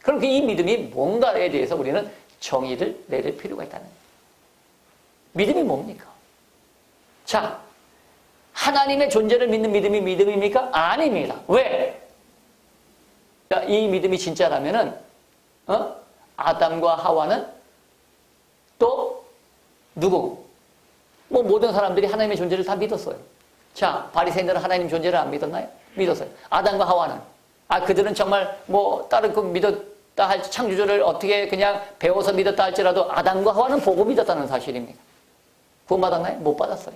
그럼 이 믿음이 뭔가에 대해서 우리는 정의를 내릴 필요가 있다는 거예요. 믿음이 뭡니까? 자, 하나님의 존재를 믿는 믿음이 믿음입니까? 아닙니다. 왜? 이 믿음이 진짜라면은, 아담과 하와는 또 누구? 뭐 모든 사람들이 하나님의 존재를 다 믿었어요. 자, 바리새인들은 하나님 존재를 안 믿었나요? 믿었어요. 아담과 하와는 그들은 정말 뭐 다른 그 믿었다 할지 창조주를 어떻게 그냥 배워서 믿었다 할지라도 아담과 하와는 보고 믿었다는 사실입니다. 구원받았나요? 못 받았어요.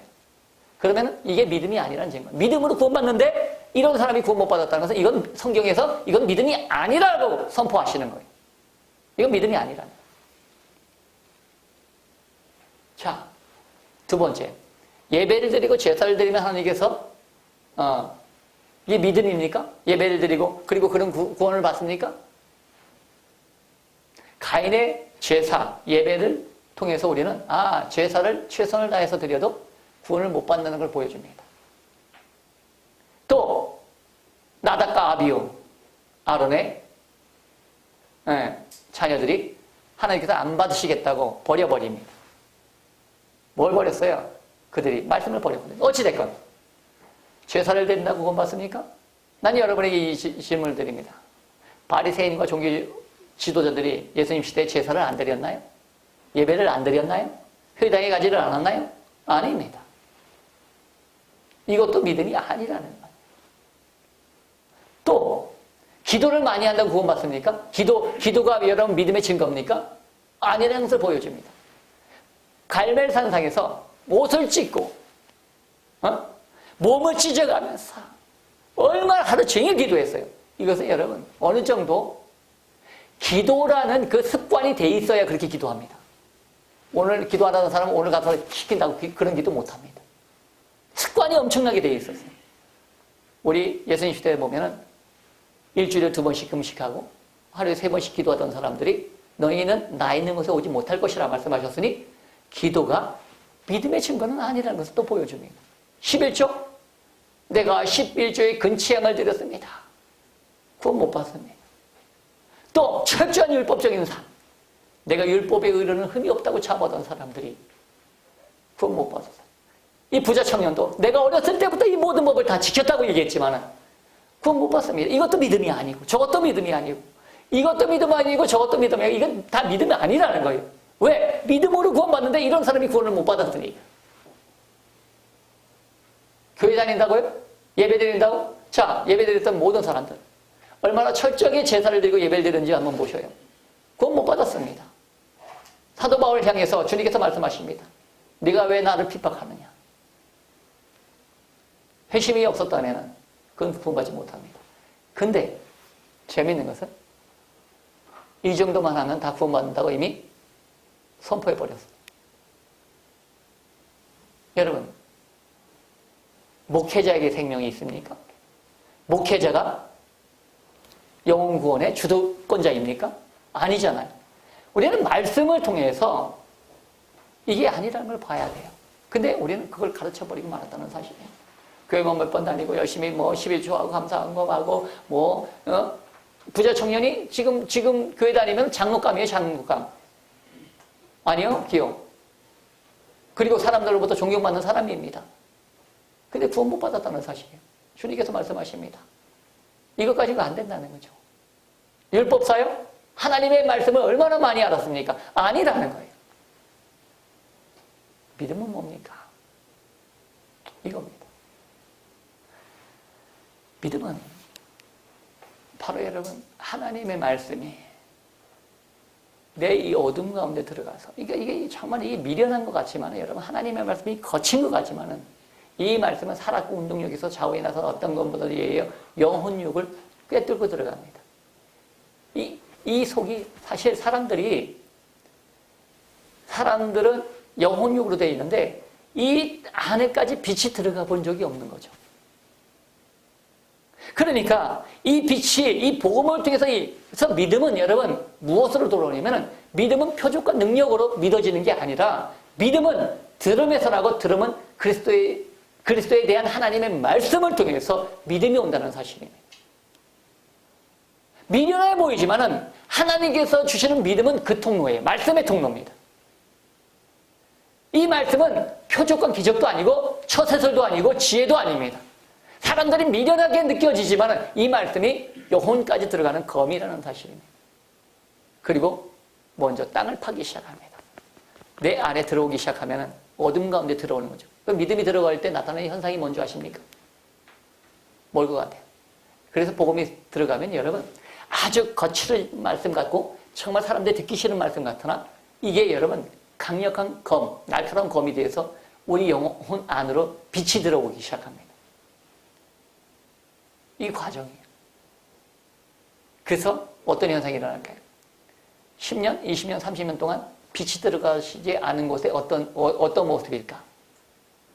그러면 이게 믿음이 아니라는 증거. 믿음으로 구원받는데 이런 사람이 구원 못 받았다는 것은 이건 성경에서 이건 믿음이 아니라고 선포하시는 거예요. 이건 믿음이 아니라는 거예요. 자, 두 번째. 예배를 드리고 제사를 드리면 하나님께서 이게 믿음입니까? 예배를 드리고 그리고 그런 구원을 받습니까? 가인의 제사, 예배를 통해서 우리는 제사를 최선을 다해서 드려도 구원을 못 받는 걸 보여줍니다. 또 나답과 아비후, 아론의 자녀들이 하나님께서 안 받으시겠다고 버려버립니다. 뭘 버렸어요? 그들이 말씀을 버려버립니다. 어찌됐건 제사를 드린다고 구원 받습니까? 난 여러분에게 이 질문을 드립니다. 바리새인과 종교 지도자들이 예수님 시대에 제사를 안 드렸나요? 예배를 안 드렸나요? 회당에 가지를 않았나요? 아닙니다. 이것도 믿음이 아니라는 거예요. 또 기도를 많이 한다고 구원 받습니까? 기도가 여러분 믿음의 증거입니까? 아니라는 것을 보여줍니다. 갈멜산상에서 옷을 찢고 몸을 찢어가면서 얼마나 하루 종일 기도했어요. 이것은 여러분 어느 정도 기도라는 그 습관이 돼 있어야 그렇게 기도합니다. 오늘 기도하는 사람은 오늘 가서 시킨다고 그런 기도 못합니다. 습관이 엄청나게 돼 있었어요. 우리 예수님 시대에 보면은 일주일에 2번씩 금식하고 하루에 3번씩 기도하던 사람들이 너희는 나 있는 곳에 오지 못할 것이라 말씀하셨으니 기도가 믿음의 증거는 아니라는 것을 또 보여줍니다. 11조? 내가 11조의 근치양을 드렸습니다. 구원 못 받습니다. 또 철저한 율법적인 삶. 내가 율법의 의로는 흠이 없다고 참아던 사람들이 구원 못 받았어요. 이 부자 청년도 내가 어렸을 때부터 이 모든 법을 다 지켰다고 얘기했지만 구원 못 받습니다. 이것도 믿음이 아니고 저것도 믿음이 아니고 이것도 믿음 아니고 저것도 믿음이 아니고 이건 다 믿음이 아니라는 거예요. 왜? 믿음으로 구원받는데 이런 사람이 구원을 못 받았으니. 교회 다닌다고요? 예배 드린다고? 자, 예배 드렸던 모든 사람들 얼마나 철저하게 제사를 드리고 예배를 드리는지 한번 보셔요. 구원 못 받았습니다. 사도 바울을 향해서 주님께서 말씀하십니다. 네가 왜 나를 핍박하느냐? 회심이 없었다면 그건 구원받지 못합니다. 근데 재미있는 것은 이 정도만 하면 다 구원받는다고 이미 선포해버렸어요. 여러분, 목회자에게 생명이 있습니까? 목회자가 영혼 구원의 주도권자입니까? 아니잖아요. 우리는 말씀을 통해서 이게 아니라는 걸 봐야 돼요. 근데 우리는 그걸 가르쳐버리고 말았다는 사실이에요. 교회만 몇 번 다니고 열심히 11조하고 감사한 거 하고 부자 청년이 지금 교회 다니면 장로감이에요, 장로감. 아니요, 기용. 그리고 사람들로부터 존경받는 사람입니다. 근데 구원 못 받았다는 사실이에요. 주님께서 말씀하십니다. 이것까지가 안 된다는 거죠. 율법사요? 하나님의 말씀을 얼마나 많이 알았습니까? 아니라는 거예요. 믿음은 뭡니까? 이겁니다. 믿음은 바로 여러분 하나님의 말씀이 내 이 어둠 가운데 들어가서 이게 정말 이게 미련한 것 같지만 여러분 하나님의 말씀이 거친 것 같지만은 이 말씀은 살았고 운동력에서 좌우에 나서 어떤 것보다 영혼육을 꿰뚫고 들어갑니다. 이 속이 사실 사람들은 영혼육으로 되어 있는데 이 안에까지 빛이 들어가 본 적이 없는 거죠. 그러니까 이 빛이 이 복음을 통해서 믿음은 여러분 무엇으로 돌아오냐면 믿음은 표적과 능력으로 믿어지는 게 아니라 믿음은 들음에서 나고 들음은 그리스도에 대한 하나님의 말씀을 통해서 믿음이 온다는 사실입니다. 미련해 보이지만은 하나님께서 주시는 믿음은 그 통로예요. 말씀의 통로입니다. 이 말씀은 표적과 기적도 아니고 처세설도 아니고 지혜도 아닙니다. 사람들이 미련하게 느껴지지만은 이 말씀이 영혼까지 들어가는 검이라는 사실입니다. 그리고 먼저 땅을 파기 시작합니다. 내 안에 들어오기 시작하면 어둠 가운데 들어오는 거죠. 그 믿음이 들어갈 때 나타나는 현상이 뭔지 아십니까? 뭘 것 같아요? 그래서 복음이 들어가면 여러분 아주 거칠은 말씀 같고 정말 사람들이 듣기 싫은 말씀 같으나 이게 여러분 강력한 검, 날카로운 검이 되어서 우리 영혼 안으로 빛이 들어오기 시작합니다. 이 과정이에요. 그래서 어떤 현상이 일어날까요? 10년, 20년, 30년 동안 빛이 들어가시지 않은 곳에 어떤 모습일까?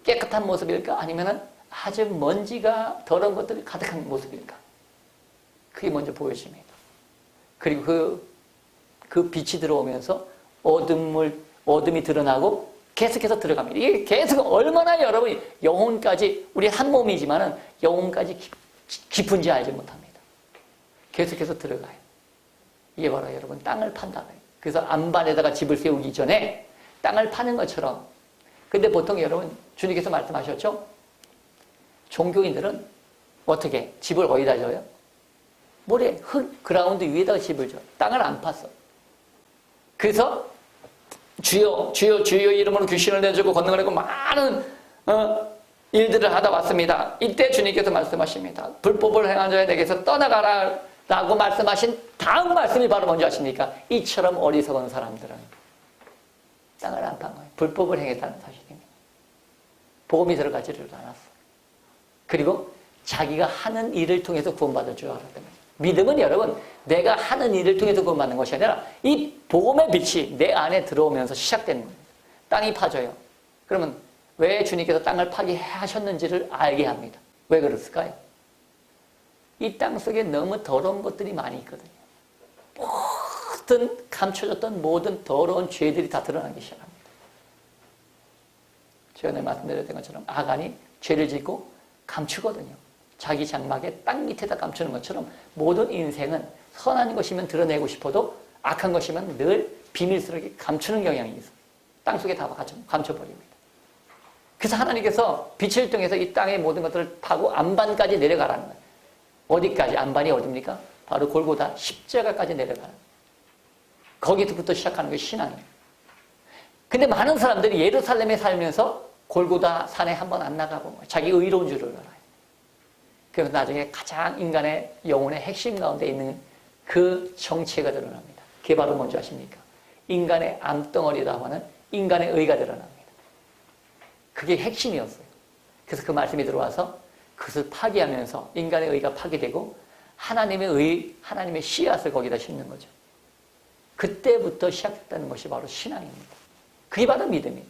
깨끗한 모습일까? 아니면은 아주 먼지가 더러운 것들이 가득한 모습일까? 그게 먼저 보여집니다. 그리고 그 빛이 들어오면서 어둠이 드러나고 계속해서 들어갑니다. 이게 계속 얼마나 여러분이 영혼까지, 우리 한 몸이지만은 영혼까지 깊은지 알지 못합니다. 계속해서 들어가요. 이게 바로 여러분 땅을 판다는 거예요. 그래서 안반에다가 집을 세우기 전에 땅을 파는 것처럼. 근데 보통 여러분 주님께서 말씀하셨죠? 종교인들은 어떻게 집을 어디다 져요? 모래, 흙, 그라운드 위에다가 집을 져. 땅을 안 팠어. 그래서 주여 이름으로 귀신을 내주고 건너가고 많은 일들을 하다 왔습니다. 이때 주님께서 말씀하십니다. 불법을 행한 자야 내게서 떠나가라 라고 말씀하신 다음 말씀이 바로 뭔지 아십니까? 이처럼 어리석은 사람들은 땅을 안 판 거예요. 불법을 행했다는 사실입니다. 복음이 들어가지를 않았어요. 그리고 자기가 하는 일을 통해서 구원받을 줄 알았던 거예요. 믿음은 여러분 내가 하는 일을 통해서 구원받는 것이 아니라 이 복음의 빛이 내 안에 들어오면서 시작되는 겁니다. 땅이 파져요. 그러면 왜 주님께서 땅을 파게 하셨는지를 알게 합니다. 왜 그랬을까요? 이 땅 속에 너무 더러운 것들이 많이 있거든요. 모든 감춰졌던 모든 더러운 죄들이 다 드러나기 시작합니다. 전에 말씀드렸던 것처럼 아간이 죄를 짓고 감추거든요. 자기 장막에 땅 밑에다 감추는 것처럼 모든 인생은 선한 것이면 드러내고 싶어도 악한 것이면 늘 비밀스럽게 감추는 경향이 있어요. 땅 속에 다 감춰버립니다. 그래서 하나님께서 빛을 통해서 이 땅의 모든 것들을 파고 안반까지 내려가라는 거예요. 어디까지? 안반이 어디입니까? 바로 골고다 십자가까지 내려가는 거예요. 거기서부터 시작하는 게 신앙이에요. 근데 많은 사람들이 예루살렘에 살면서 골고다 산에 한번 안 나가본 거예요. 자기 의로운 줄을 알아요. 그래서 나중에 가장 인간의 영혼의 핵심 가운데 있는 그 정체가 드러납니다. 그게 바로 뭔지 아십니까? 인간의 암덩어리라고 하는 인간의 의가 드러납니다. 그게 핵심이었어요. 그래서 그 말씀이 들어와서 그것을 파괴하면서 인간의 의가 파괴되고 하나님의 씨앗을 거기다 심는 거죠. 그때부터 시작됐다는 것이 바로 신앙입니다. 그게 바로 믿음이에요.